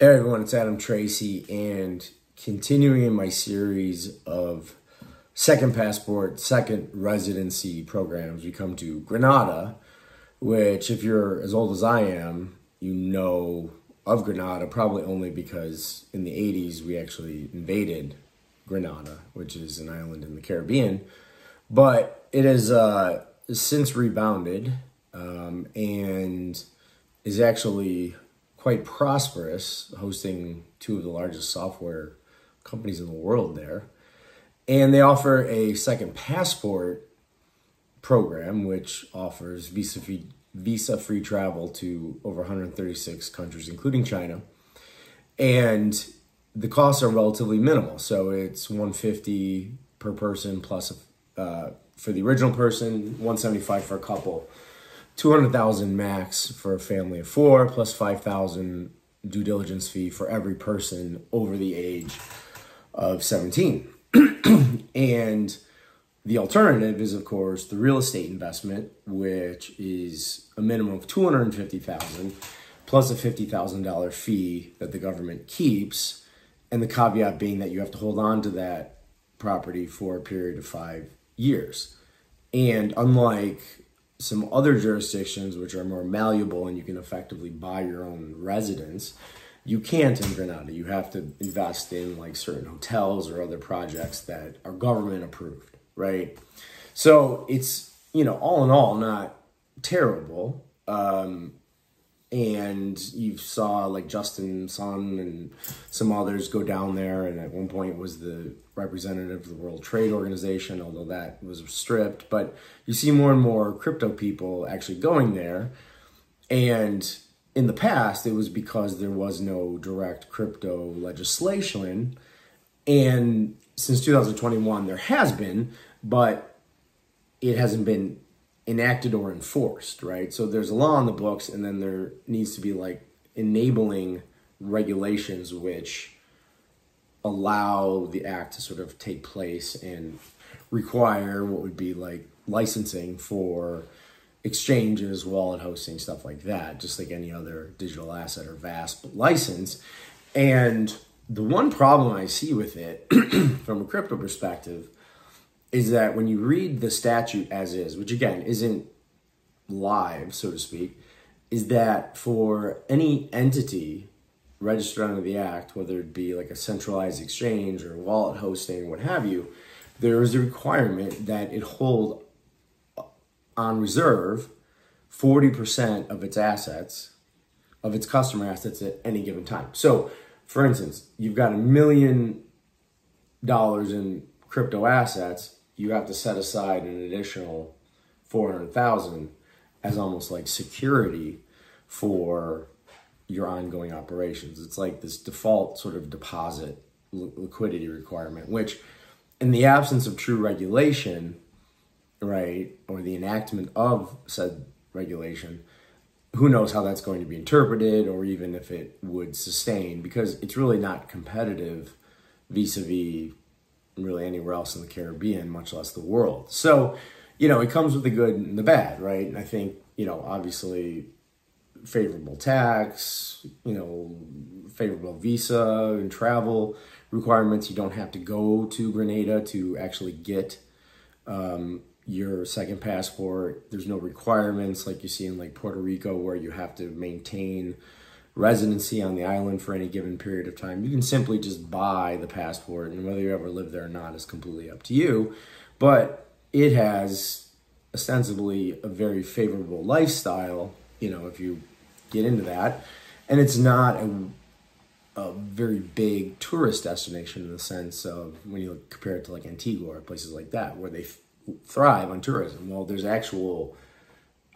Hey everyone, it's Tracy, and continuing in my series of second passport, second residency programs, we come to Grenada, which if you're as old as I am, you know of Grenada, probably only because in the 80s we actually invaded Grenada, which is an island in the Caribbean. But it has since rebounded and is actually quite prosperous, hosting two of the largest software companies in the world there. And they offer a second passport program, which offers visa-free travel to over 136 countries, including China. And the costs are relatively minimal. So it's $150 per person plus for the original person, $175 for a couple. 200,000 max for a family of four, plus 5,000 due diligence fee for every person over the age of 17. And the alternative is, of course, the real estate investment, which is a minimum of 250,000 plus a $50,000 fee that the government keeps, and the caveat being that you have to hold on to that property for a period of 5 years. And unlike some other jurisdictions which are more malleable and you can effectively buy your own residence, you can't in Grenada. You have to invest in like certain hotels or other projects that are government approved, right? So it's, all in all, not terrible. And you saw like Justin Sun and some others go down there, and at one point was the representative of the World Trade Organization, although that was stripped. But you see more and more crypto people actually going there. And in the past, it was because there was no direct crypto legislation. And since 2021, there has been, but it hasn't been enacted or enforced, right? So there's a law on the books, and then there needs to be like enabling regulations which allow the act to sort of take place and require what would be like licensing for exchanges, wallet hosting, stuff like that, just like any other digital asset or BaaS license. And the one problem I see with it from a crypto perspective is that when you read the statute as is, which again isn't live, so to speak, is that for any entity registered under the act, whether it be like a centralized exchange or wallet hosting, what have you, there is a requirement that it hold on reserve 40% of its assets, of its customer assets at any given time. So, for instance, you've got $1 million in crypto assets, you have to set aside an additional 400,000 as almost like security for your ongoing operations. It's like this default sort of deposit liquidity requirement, which in the absence of true regulation, right, or the enactment of said regulation, who knows how that's going to be interpreted or even if it would sustain, because it's really not competitive vis-a-vis really anywhere else in the Caribbean, much less the world. So, it comes with the good and the bad, right? And I think, obviously favorable tax, favorable visa and travel requirements. You don't have to go to Grenada to actually get your second passport. There's no requirements like you see in like Puerto Rico where you have to maintain residency on the island for any given period of time. You can simply just buy the passport, and whether you ever live there or not is completely up to you. But it has ostensibly a very favorable lifestyle, if you get into that. And it's not a very big tourist destination in the sense of when you compare it to like Antigua or places like that where they thrive on tourism. Well, there's actual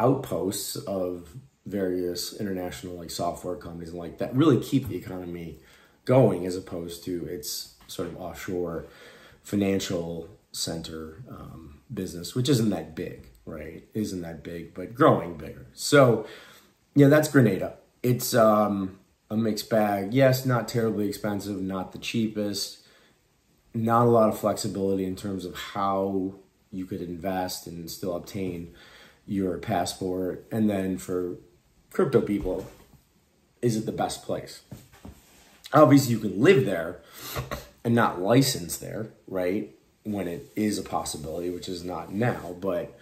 outposts of various international like software companies and like that really keep the economy going, as opposed to its sort of offshore financial center business, which isn't that big, right? Isn't that big, but growing bigger. So, that's Grenada. It's a mixed bag. Yes, not terribly expensive, not the cheapest, not a lot of flexibility in terms of how you could invest and still obtain your passport. And then for crypto people, is it the best place? Obviously, you can live there and not license there, right? When it is a possibility, which is not now, but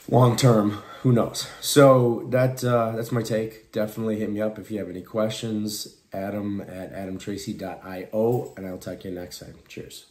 long term, who knows? So that's my take. Definitely hit me up if you have any questions. Adam at adamtracy.io, and I'll talk to you next time. Cheers.